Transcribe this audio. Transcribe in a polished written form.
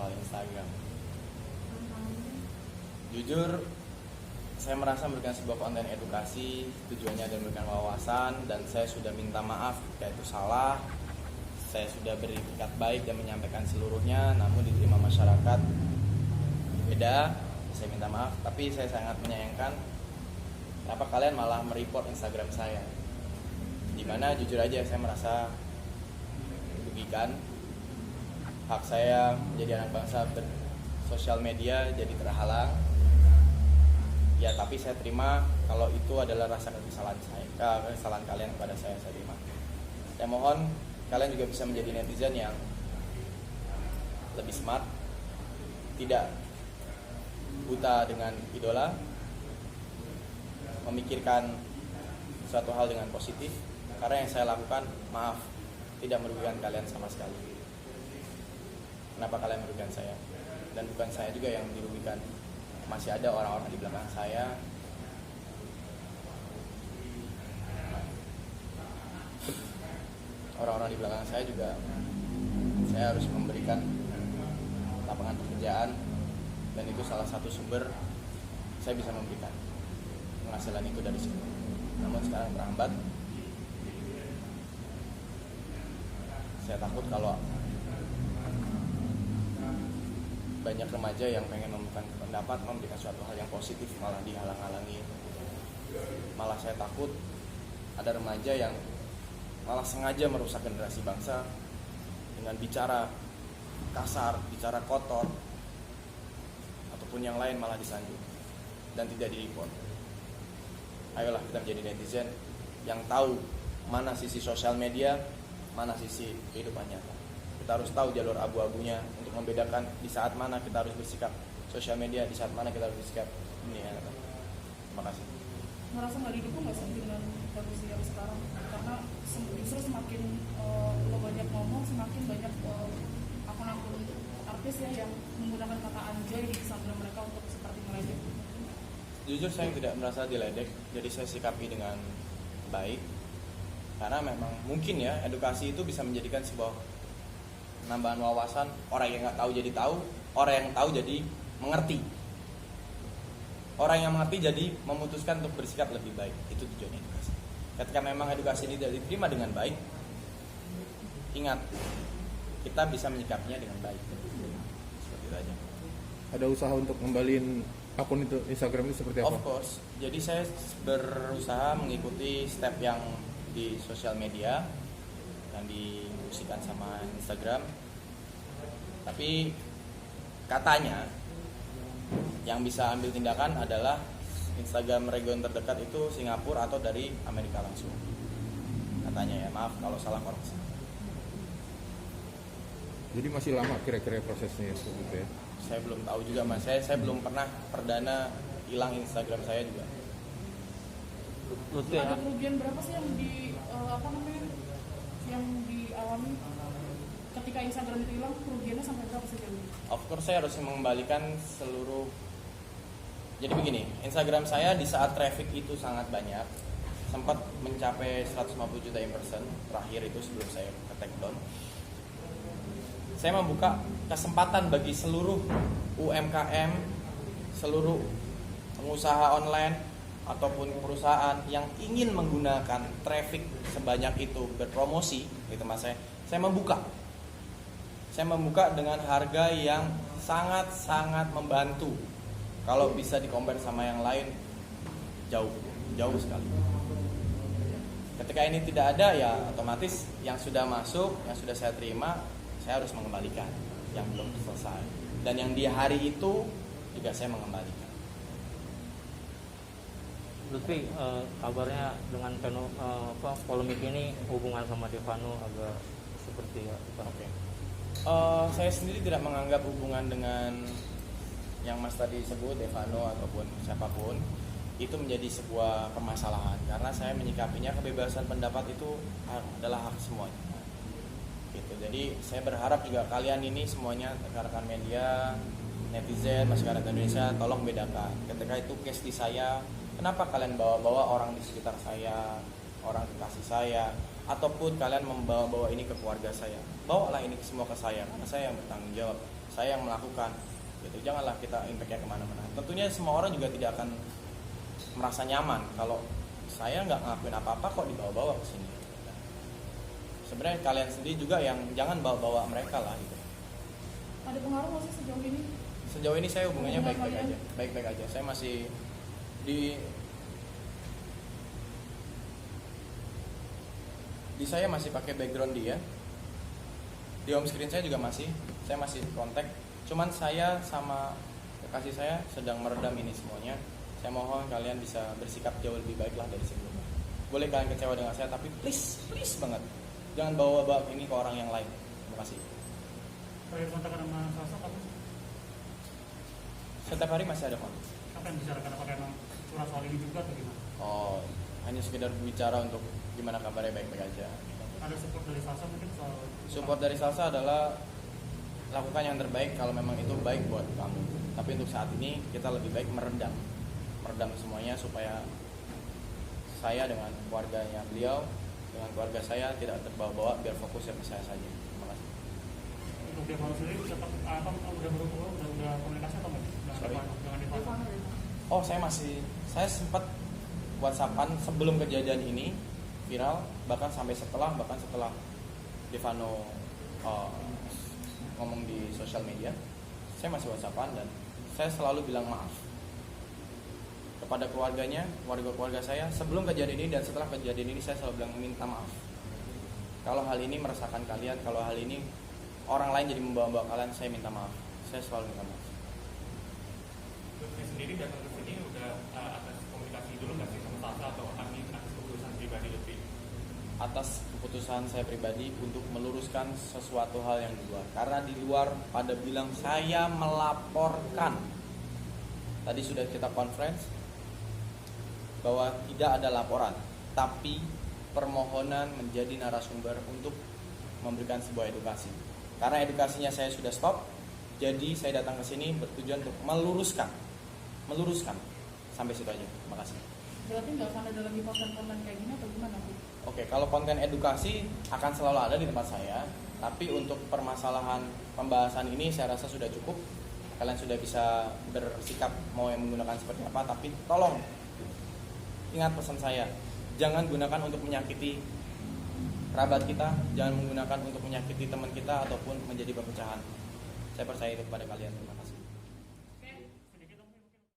soal Instagram. Jujur, saya merasa memberikan sebuah konten edukasi, tujuannya adalah memberikan wawasan, dan saya sudah minta maaf jika itu salah. Saya sudah berikat baik dan menyampaikan seluruhnya, namun diterima masyarakat beda. Saya minta maaf, tapi saya sangat menyayangkan kenapa kalian malah mereport Instagram saya, dimana jujur aja saya merasa dirugikan. Hak saya menjadi anak bangsa bersosial media jadi terhalang. Ya, tapi saya terima kalau itu adalah rasa kesalahan saya, kesalahan kalian kepada saya terima. Saya mohon kalian juga bisa menjadi netizen yang lebih smart, tidak buta dengan idola, memikirkan suatu hal dengan positif, karena yang saya lakukan, maaf, tidak merugikan kalian sama sekali. Kenapa kalian merugikan saya? Dan bukan saya juga yang dirugikan, masih ada orang-orang di belakang saya. Orang-orang di belakang saya juga, saya harus memberikan lapangan pekerjaan, dan itu salah satu sumber saya bisa memberikan penghasilan itu dari situ. Namun sekarang terhambat. Saya takut kalau banyak remaja yang pengen memberikan pendapat, memberikan suatu hal yang positif malah dihalang-halangi. Malah saya takut ada remaja yang malah sengaja merusak generasi bangsa dengan bicara kasar, bicara kotor, ataupun yang lain malah disanjung dan tidak di-report. Ayolah kita menjadi netizen yang tahu mana sisi sosial media, mana sisi kehidupan nyata. Kita harus tahu jalur abu-abunya untuk membedakan di saat mana kita harus bersikap sosial media, di saat mana kita harus bersikap dunia nyata. Terima kasih. Merasa nggak didukung nggak sih dengan kondisi yang sekarang? Karena justru semakin lo banyak ngomong, semakin banyak akun-akun artis ya yang menggunakan kata anjay di samping mereka untuk seperti meledek. Jujur saya tidak merasa diledek, jadi saya sikapi dengan baik. Karena memang mungkin ya edukasi itu bisa menjadikan sebuah penambahan wawasan. Orang yang nggak tahu jadi tahu, orang yang tahu jadi mengerti. Orang yang mengerti jadi memutuskan untuk bersikap lebih baik. Itu tujuan edukasi. Ketika memang edukasi ini tidak diterima dengan baik, ingat, kita bisa menyikapinya dengan baik. Seperti itu aja. Ada usaha untuk ngembaliin akun itu, Instagram itu seperti apa? Of course. Jadi saya berusaha mengikuti step yang di sosial media yang dimusikan sama Instagram. Tapi katanya yang bisa ambil tindakan adalah Instagram region terdekat itu Singapura atau dari Amerika langsung. Katanya ya, maaf kalau salah koreksi. Jadi masih lama kira-kira prosesnya seperti ya? Saya belum tahu juga mas, saya belum pernah perdana hilang Instagram saya juga. Ada kerugian berapa sih yang yang dialami ketika Instagram itu hilang? Kerugiannya sampai berapa sih jauh? Of course saya harus mengembalikan seluruh. Jadi begini, Instagram saya di saat traffic itu sangat banyak, sempat mencapai 150 juta impression terakhir itu sebelum saya ke take down. Saya membuka kesempatan bagi seluruh UMKM, seluruh pengusaha online ataupun perusahaan yang ingin menggunakan traffic sebanyak itu berpromosi, gitu mas saya membuka. Saya membuka dengan harga yang sangat-sangat membantu. Kalau bisa di-compare sama yang lain, jauh sekali. Ketika ini tidak ada, ya otomatis yang sudah masuk, yang sudah saya terima, saya harus mengembalikan yang belum selesai. Dan yang di hari itu juga saya mengembalikan. Lutfi, kabarnya dengan polemik ini hubungan sama Devano agak seperti apa? Oke. Saya sendiri tidak menganggap hubungan dengan yang Mas tadi sebut Devano ataupun siapapun itu menjadi sebuah permasalahan, karena saya menyikapinya kebebasan pendapat itu adalah hak semuanya. Gitu. Jadi saya berharap juga kalian ini semuanya rekan-rekan media, netizen, masyarakat Indonesia, tolong bedakan. Ketika itu case di saya, kenapa kalian bawa-bawa orang di sekitar saya, orang kekasih saya, ataupun kalian membawa-bawa ini ke keluarga saya? Bawalah ini semua ke saya, karena saya yang bertanggung jawab. saya yang melakukan gitu. Janganlah kita impactnya kemana-mana. Tentunya semua orang juga tidak akan merasa nyaman kalau saya nggak ngelakuin apa-apa kok dibawa-bawa ke sini. Sebenarnya kalian sendiri juga yang jangan bawa-bawa mereka lah gitu. Ada pengaruh nggak sih sejauh ini? Sejauh ini saya hubungannya Hubungan baik-baik kalian? aja, baik-baik aja. Saya masih di saya masih pakai background dia. Di home screen saya juga saya masih kontak. Cuman saya sama kekasih saya sedang meredam ini semuanya. Saya mohon kalian bisa bersikap jauh lebih baik lah dari sebelumnya. Boleh kalian kecewa dengan saya, tapi please banget, jangan bawa-bawa ini ke orang yang lain. Terima kasih. Terakhir kontak sama Sasa kamu Setiap hari masih ada kontak. apa yang bicarakan, apakah emang curhat soal ini juga atau gimana? Oh, hanya sekedar bicara untuk gimana kabarnya, baik-baik aja. Ada support dari Sasa mungkin soal Support dari Salsa adalah lakukan yang terbaik kalau memang itu baik buat kamu. Tapi untuk saat ini kita lebih baik meredam semuanya supaya saya dengan keluarganya beliau, dengan keluarga saya tidak terbawa-bawa, biar fokus sama saya saja. Terima kasih. untuk dia kalau sendiri tetap apa udah berhubungan, udah komunikasi atau enggak? Sorry. Dengan Devano. Devano ya. Oh, saya sempat WhatsAppan sebelum kejadian ini viral, bahkan setelah Devano ngomong di sosial media, saya masih WhatsAppan dan saya selalu bilang maaf kepada keluarga saya sebelum kejadian ini dan setelah kejadian ini. Saya selalu bilang minta maaf kalau hal ini meresahkan kalian, kalau hal ini orang lain jadi membawa-bawa kalian. Saya minta maaf, saya selalu minta maaf. Lutfi sendiri datang ke sini udah atas komunikasi dulu nggak sih sama Sasa atau atas keputusan pribadi Lutfi? Atas keputusan saya pribadi untuk meluruskan sesuatu hal yang di luar, karena di luar pada bilang saya melaporkan. Tadi sudah kita conference bahwa tidak ada laporan, tapi permohonan menjadi narasumber untuk memberikan sebuah edukasi. Karena edukasinya saya sudah stop, jadi saya datang ke sini bertujuan untuk meluruskan. Sampai situ aja. Terima kasih. Berarti nggak akan ada lagi konten-konten kayak gini atau gimana Bu? Oke, kalau konten edukasi akan selalu ada di tempat saya, tapi untuk permasalahan pembahasan ini saya rasa sudah cukup. Kalian sudah bisa bersikap mau yang menggunakan seperti apa, tapi tolong ingat pesan saya, jangan gunakan untuk menyakiti kerabat kita, jangan menggunakan untuk menyakiti teman kita ataupun menjadi perpecahan. Saya percaya itu kepada kalian.